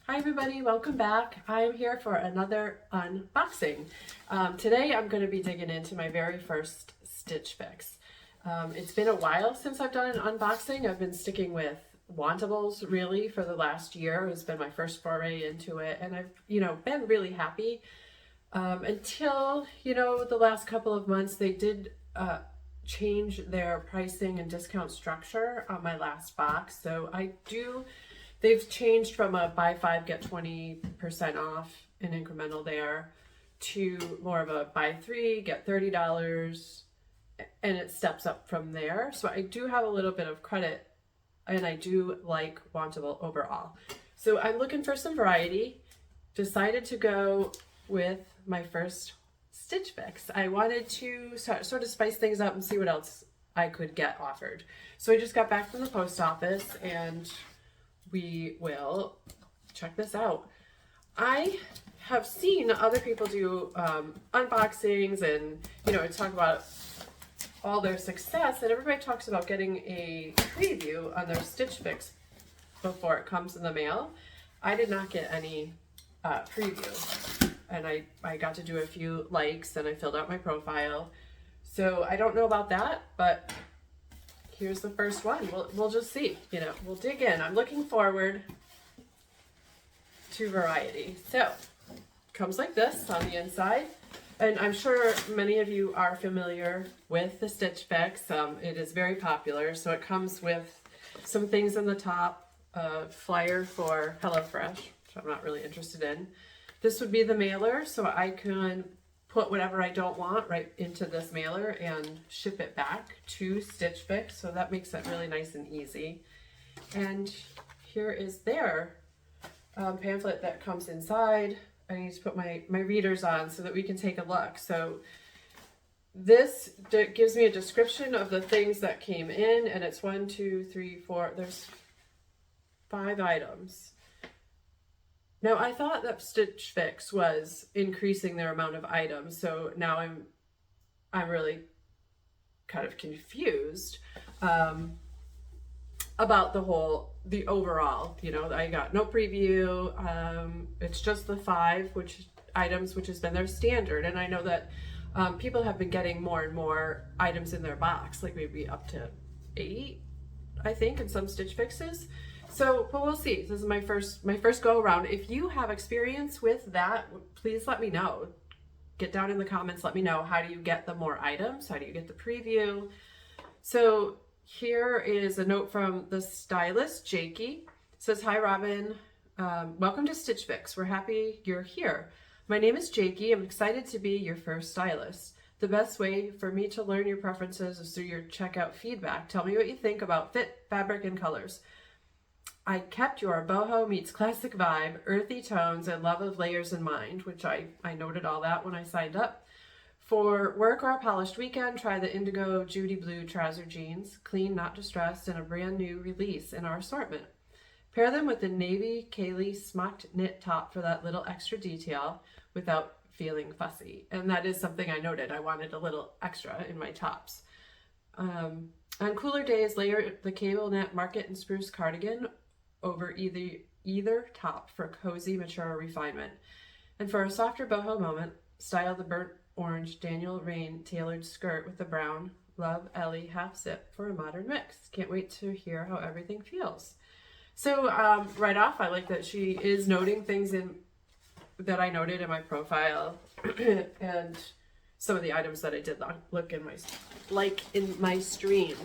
Hi everybody, welcome back. I'm here for another unboxing. Today I'm going to be digging into my very first Stitch Fix. It's been a while since I've done an unboxing. I've been sticking with Wantables really for the last year. It's been my first foray into it, and I've been really happy until the last couple of months. They did change their pricing and discount structure on my last box, so they've changed from a buy 5 get 20% off an incremental there to more of a buy 3 get $30, and it steps up from there. So I do have a little bit of credit, and I do like Wantable overall. So I'm looking for some variety. Decided to go with my first Stitch Fix. I wanted to sort of spice things up and see what else I could get offered. So I just got back from the post office, and we will check this out. I have seen other people do unboxings and talk about all their success, and everybody talks about getting a preview on their Stitch Fix before it comes in the mail. I did not get any preview, and I got to do a few likes, and I filled out my profile. So I don't know about that, but here's the first one. We'll just see, we'll dig in. I'm looking forward to variety. So, comes like this on the inside. And I'm sure many of you are familiar with the Stitch Fix. It is very popular. So it comes with some things in the top, flyer for HelloFresh, which I'm not really interested in. This would be the mailer, so I can put whatever I don't want right into this mailer and ship it back to Stitch Fix. So that makes it really nice and easy. And here is their pamphlet that comes inside. I need to put my readers on so that we can take a look. So this gives me a description of the things that came in, and it's 1, 2, 3, 4, there's 5 items. Now, I thought that Stitch Fix was increasing their amount of items, so now I'm really kind of confused about the overall. I got no preview. It's just the 5 items, which has been their standard, and I know that people have been getting more and more items in their box, like maybe up to 8, I think, in some Stitch Fixes. So, but we'll see. This is my first go around. If you have experience with that, please let me know. Get down in the comments, let me know, how do you get the more items? How do you get the preview? So here is a note from the stylist, Jakey. It says, "Hi Robin, welcome to Stitch Fix. We're happy you're here. My name is Jakey. I'm excited to be your first stylist. The best way for me to learn your preferences is through your checkout feedback. Tell me what you think about fit, fabric, and colors. I kept your boho meets classic vibe, earthy tones, and love of layers in mind," which I noted all that when I signed up. "For work or a polished weekend, try the indigo Judy blue trouser jeans, clean, not distressed, and a brand new release in our assortment. Pair them with the navy Kaylee smocked knit top for that little extra detail without feeling fussy." And that is something I noted. I wanted a little extra in my tops. On cooler days, layer the cable knit market and spruce cardigan over either top for cozy, mature refinement. And for a softer boho moment, style the burnt orange Daniel Rain tailored skirt with the brown Love Ellie half zip for a modern mix. Can't wait to hear how everything feels. So right off, I like that she is noting things that I noted in my profile and some of the items that I did look in my stream.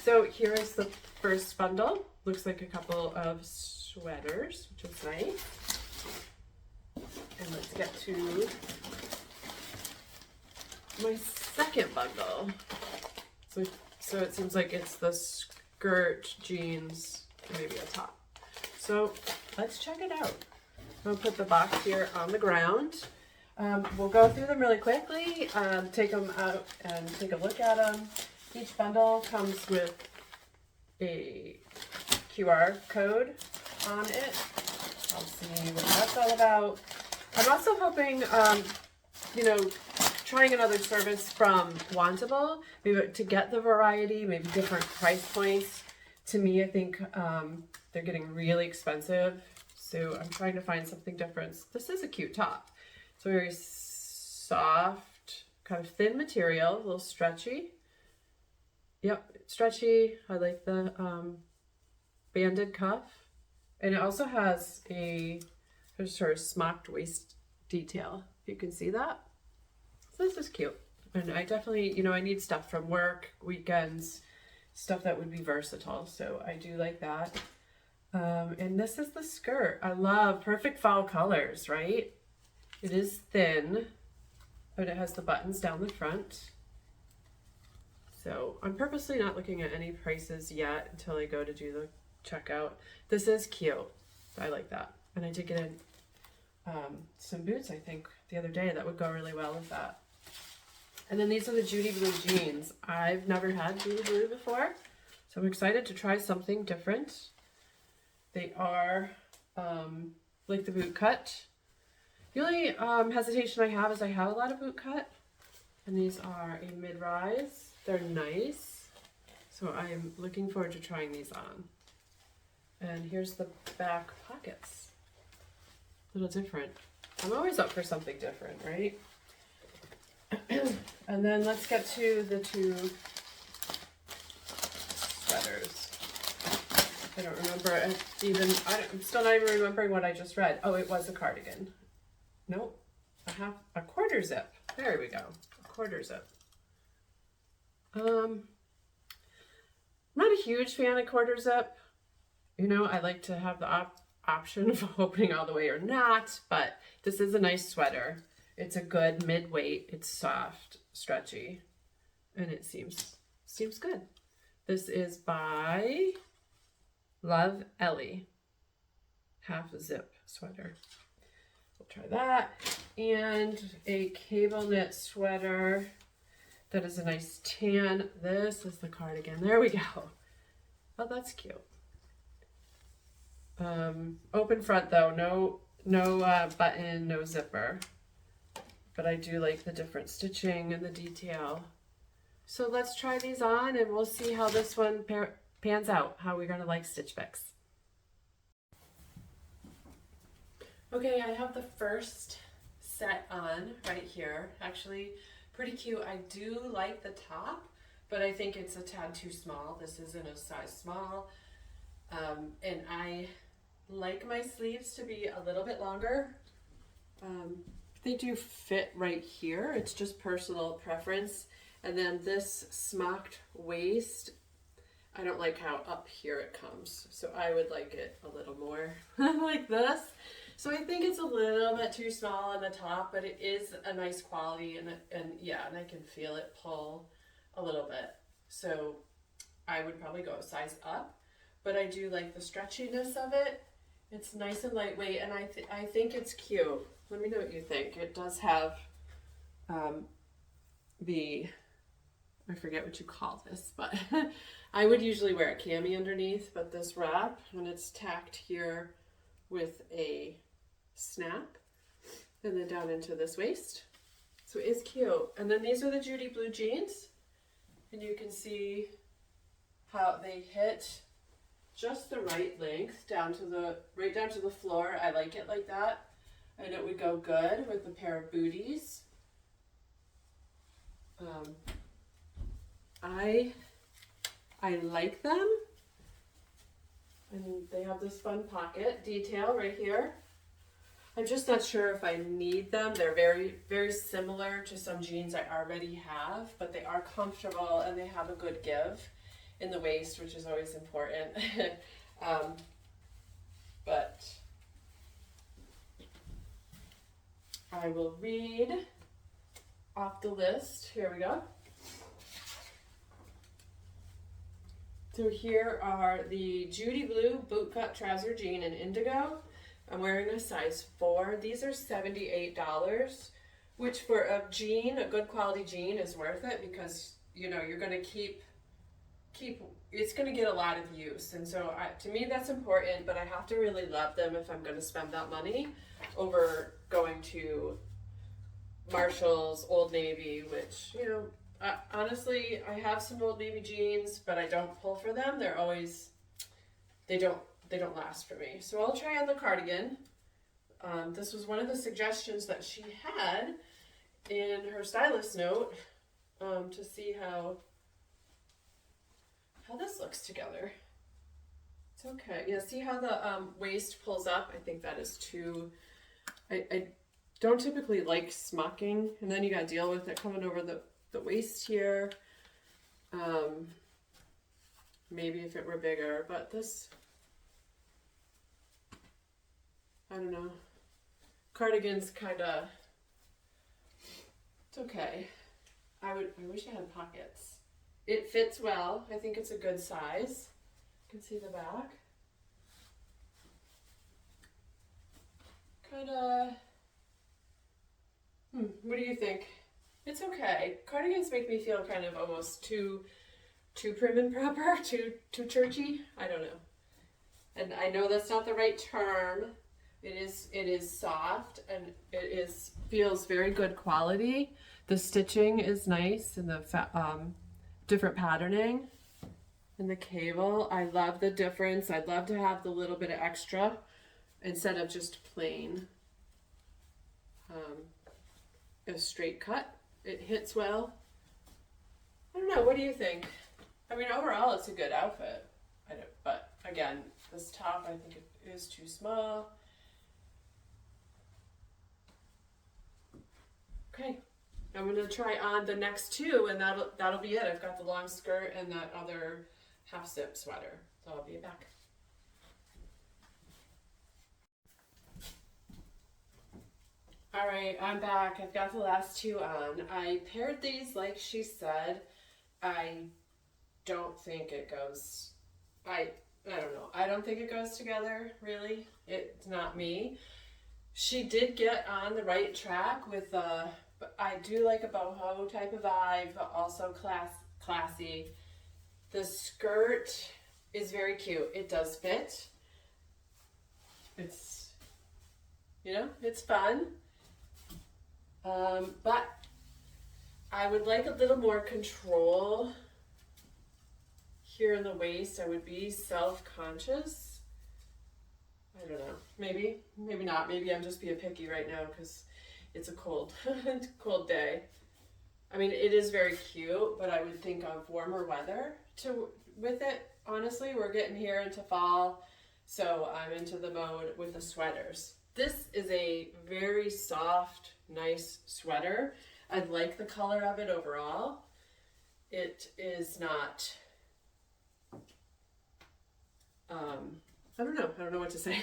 So here is the first bundle. Looks like a couple of sweaters, which is nice. And let's get to my second bundle. So it seems like it's the skirt, jeans, maybe a top. So let's check it out. I'll put the box here on the ground. We'll go through them really quickly, take them out and take a look at them. Each bundle comes with a QR code on it. I'll see what that's all about. I'm also hoping, trying another service from Wantable, maybe to get the variety, maybe different price points. To me, I think they're getting really expensive. So I'm trying to find something different. This is a cute top. It's a very soft, kind of thin material, a little stretchy. Yep, stretchy. I like the banded cuff. And it also has a sort of smocked waist detail, if you can see that. So this is cute. And I definitely, you know, I need stuff from work, weekends, stuff that would be versatile. So I do like that. And this is the skirt. I love perfect fall colors, right? It is thin, but it has the buttons down the front. So I'm purposely not looking at any prices yet until I go to do the checkout. This is cute. I like that. And I did get in some boots, I think, the other day that would go really well with that. And then these are the Judy Blue jeans. I've never had Judy Blue before, so I'm excited to try something different. They are like the boot cut. The only hesitation I have is I have a lot of boot cut, and these are a mid-rise. They're nice, so I'm looking forward to trying these on. And here's the back pockets. A little different. I'm always up for something different, right? And then let's get to the two sweaters. I don't remember I'm still not even remembering what I just read. Oh, it was a cardigan. Nope. A quarter zip. There we go. A quarter zip. I'm not a huge fan of quarter zip. You know, I like to have the option of opening all the way or not, but this is a nice sweater. It's a good mid-weight. It's soft, stretchy, and it seems good. This is by Love Ellie. Half zip sweater. We'll try that. And a cable knit sweater that is a nice tan. This is the cardigan. There we go. Oh, that's cute. Open front though, no button, no zipper. But I do like the different stitching and the detail. So let's try these on and we'll see how this one pans out, how we're gonna like Stitch Fix. Okay, I have the first set on right here. Actually, pretty cute. I do like the top, but I think it's a tad too small. This isn't a size small. And I like my sleeves to be a little bit longer. They do fit right here. It's just personal preference. And then this smocked waist, I don't like how up here it comes. So I would like it a little more like this. So I think it's a little bit too small on the top, but it is a nice quality and I can feel it pull a little bit. So I would probably go a size up, but I do like the stretchiness of it. It's nice and lightweight, and I think it's cute. Let me know what you think. It does have I forget what you call this, but I would usually wear a cami underneath, but this wrap, and it's tacked here with a snap, and then down into this waist. So it's cute. And then these are the Judy Blue jeans, and you can see how they hit just the right length right down to the floor. I like it like that, and it would go good with a pair of booties. I like them, and they have this fun pocket detail right here. I'm just not sure if I need them. They're very, very similar to some jeans I already have, but they are comfortable and they have a good give in the waist, which is always important. But I will read off the list. Here we go. So here are the Judy Blue bootcut trouser jean in indigo. I'm wearing a size 4. These are $78, which for a jean, a good quality jean, is worth it because, you know, you're going to keep it's going to get a lot of use. And so to me that's important, but I have to really love them if I'm going to spend that money over going to Marshall's, Old Navy, which, you know, honestly, I have some Old Navy jeans, but I don't pull for them. They they don't last for me. So I'll try on the cardigan. This was one of the suggestions that she had in her stylist note, to see how this looks together. It's okay. Yeah, see how the waist pulls up? I think that is too, I don't typically like smocking, and then you gotta deal with it coming over the waist here. Maybe if it were bigger, but this, I don't know. Cardigan's kinda, it's okay. I wish I had pockets. It fits well. I think it's a good size. You can see the back. Kinda, what do you think? It's okay. Cardigans make me feel kind of almost too prim and proper, too churchy. I don't know. And I know that's not the right term. It is soft, and feels very good quality. The stitching is nice, and the different patterning, and the cable. I love the difference. I'd love to have the little bit of extra instead of just plain. A straight cut. It hits well. I don't know. What do you think? I mean, overall, it's a good outfit. But again, this top, I think it is too small. Okay, I'm gonna try on the next two, and that'll be it. I've got the long skirt and that other half zip sweater, so I'll be back. All right, I'm back. I've got the last two on. I paired these like she said. I don't think it goes, I don't know. I don't think it goes together, really. It's not me. She did get on the right track with I do like a boho type of vibe, but also classy. The skirt is very cute. It does fit. It's, it's fun. But I would like a little more control here in the waist. I would be self-conscious. I don't know. Maybe not. Maybe I'm just being picky right now because it's a cold day. I mean, it is very cute, but I would think of warmer weather with it. Honestly, we're getting here into fall, so I'm into the mode with the sweaters. This is a very soft, nice sweater. I like the color of it overall. It is not, I don't know what to say.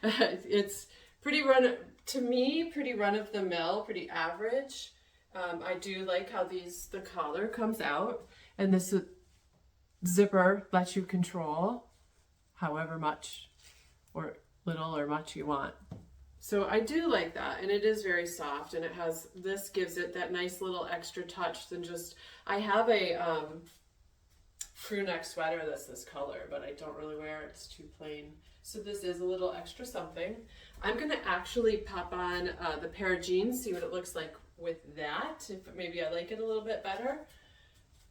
It's pretty run of the mill, pretty average. I do like how the collar comes out, and this zipper lets you control however much or little or much you want. So I do like that, and it is very soft, and this gives it that nice little extra touch than just, I have a crew neck sweater that's this color, but I don't really wear it. It's too plain. So this is a little extra something. I'm gonna actually pop on the pair of jeans, see what it looks like with that, if maybe I like it a little bit better.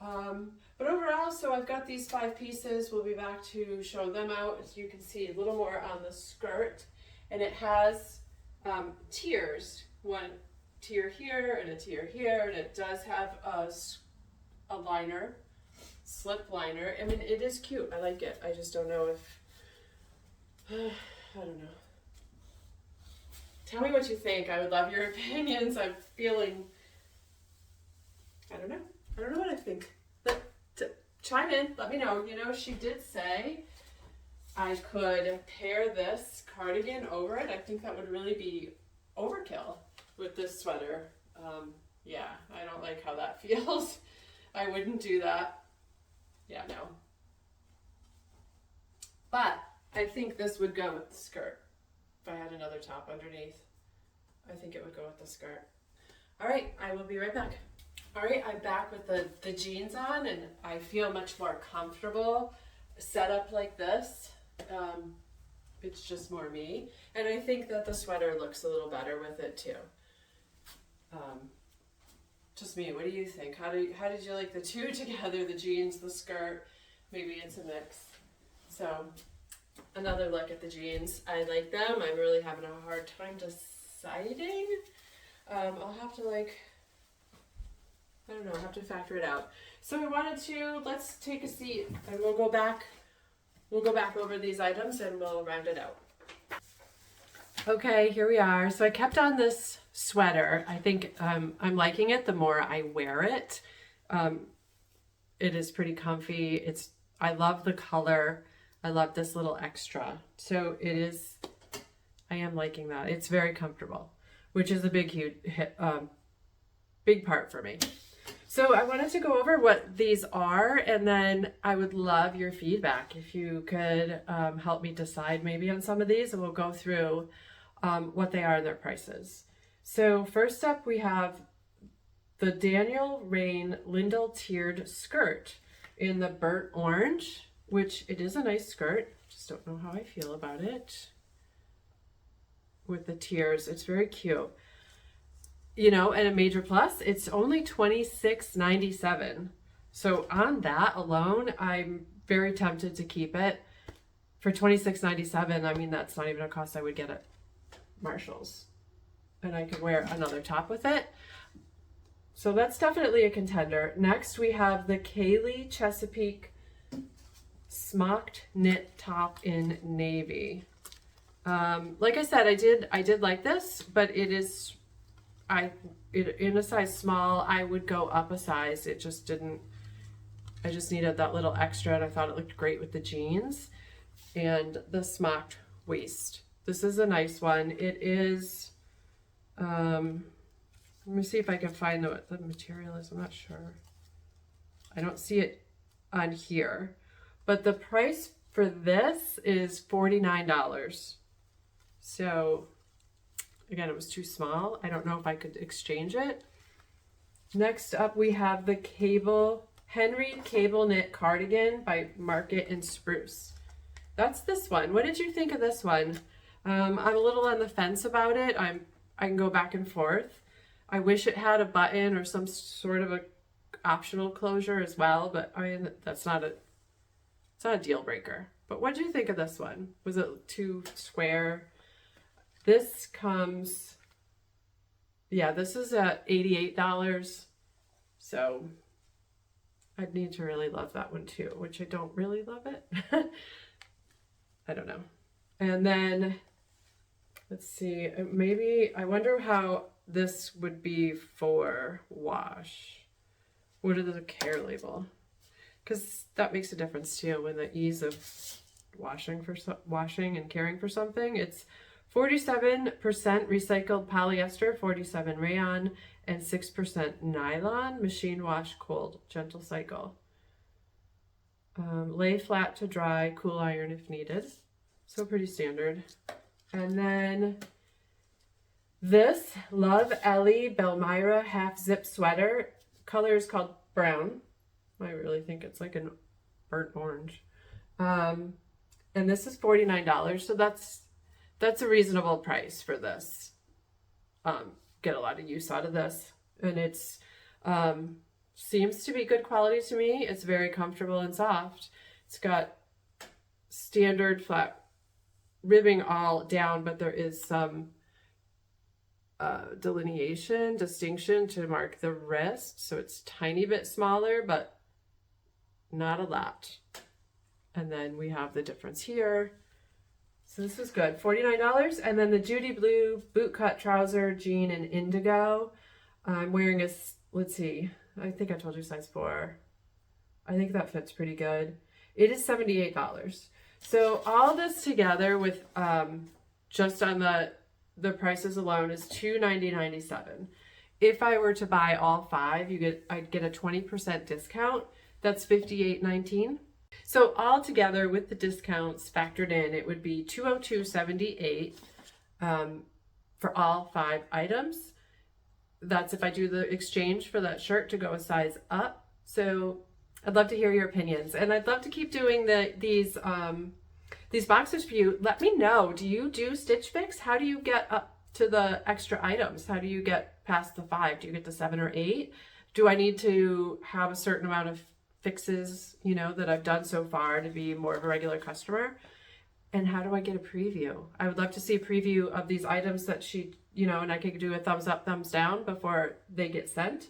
But overall, so I've got these 5 pieces. We'll be back to show them out. As you can see, a little more on the skirt, and it has tiers, one tier here and a tier here, and it does have a liner, slip liner. I mean, it is cute. I like it. I just don't know if I don't know. Tell me what you think. I would love your opinions. I'm feeling, I don't know what I think. Chime in, let me know. She did say I could pair this cardigan over it. I think that would really be overkill with this sweater. Yeah, I don't like how that feels. I wouldn't do that. Yeah, no. But I think this would go with the skirt. If I had another top underneath, I think it would go with the skirt. All right, I will be right back. All right, I'm back with the jeans on, and I feel much more comfortable set up like this. It's just more me, and I think that the sweater looks a little better with it too. Just me. What do you think? How did you like the two together? The jeans, the skirt. Maybe it's a mix. So another look at the jeans. I like them. I'm really having a hard time deciding. I'll have to I don't know, I'll have to factor it out. So let's take a seat and we'll go back over these items and we'll round it out. Okay, here we are. So I kept on this sweater. I think I'm liking it the more I wear it. It is pretty comfy. I love the color. I love this little extra. So I am liking that. It's very comfortable, which is a big part for me. So I wanted to go over what these are, and then I would love your feedback. If you could help me decide maybe on some of these, and we'll go through what they are and their prices. So first up, we have the Daniel Rain Lindell tiered skirt in the burnt orange, which it is a nice skirt. Just don't know how I feel about it. With the tiers, it's very cute. You know, and a major plus, it's only $26.97. So on that alone, I'm very tempted to keep it. For $26.97, I mean, that's not even a cost I would get at Marshall's. And I could wear another top with it. So that's definitely a contender. Next, we have the Kaylee Chesapeake smocked knit top in navy. Like I said, I did like this, but it is, in a size small. I would go up a size. I just needed that little extra, and I thought it looked great with the jeans and the smocked waist. This is a nice one. It is, let me see if I can find what the material is. I'm not sure. I don't see it on here, but the price for this is $49. So again, it was too small. I don't know if I could exchange it. Next up, we have the Henry Cable Knit Cardigan by Market and Spruce. That's this one. What did you think of this one? I'm a little on the fence about it. I can go back and forth. I wish it had a button or some sort of a optional closure as well, but I mean, it's not a deal breaker. But what did you think of this one? Was it too square? This comes, yeah, this is at $88. So I'd need to really love that one too, which I don't really love it. I don't know. And then let's see, maybe, I wonder how this would be for wash. What is the care label? Because that makes a difference too, when the ease of washing and caring for something. It's 47% recycled polyester, 47 rayon, and 6% nylon, machine wash, cold, gentle cycle. Lay flat to dry, cool iron if needed. So pretty standard. And then this Love Ellie Belmira half zip sweater. Color is called brown. I really think it's like an burnt orange. And this is $49. So that's a reasonable price for this. Get a lot of use out of this. And it's seems to be good quality to me. It's very comfortable and soft. It's got standard flat ribbing all down, but there is some distinction to mark the wrist. So it's tiny bit smaller, but not a lot. And then we have the difference here. So this is good, $49. And then the Judy Blue bootcut trouser, jean in indigo. I'm wearing let's see, I think I told you size 4. I think that fits pretty good. It is $78. So all this together with just on the prices alone is $290.97. If I were to buy all 5, I'd get a 20% discount. That's $58.19. So all together with the discounts factored in, it would be $202.78 for all 5 items. That's if I do the exchange for that shirt to go a size up. So I'd love to hear your opinions, and I'd love to keep doing these boxes for you. Let me know. Do you do Stitch Fix? How do you get up to the extra items? How do you get past the 5? Do you get to 7 or 8? Do I need to have a certain amount of fixes, that I've done so far to be more of a regular customer? And how do I get a preview? I would love to see a preview of these items that she, and I could do a thumbs up, thumbs down before they get sent.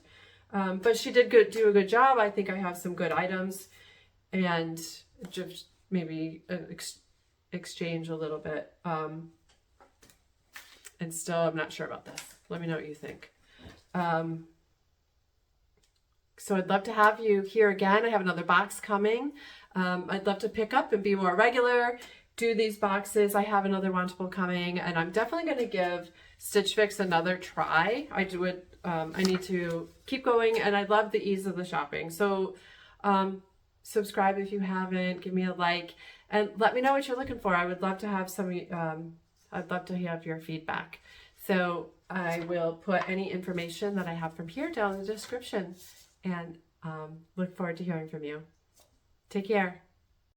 But she did do a good job. I think I have some good items, and just maybe exchange a little bit. And still, I'm not sure about this. Let me know what you think. So I'd love to have you here again. I have another box coming. I'd love to pick up and be more regular, do these boxes. I have another Wantable coming, and I'm definitely going to give Stitch Fix another try. I need to keep going, and I love the ease of the shopping. So subscribe if you haven't, give me a like, and let me know what you're looking for. I would love to have I'd love to have your feedback. So I will put any information that I have from here down in the description, and look forward to hearing from you. Take care.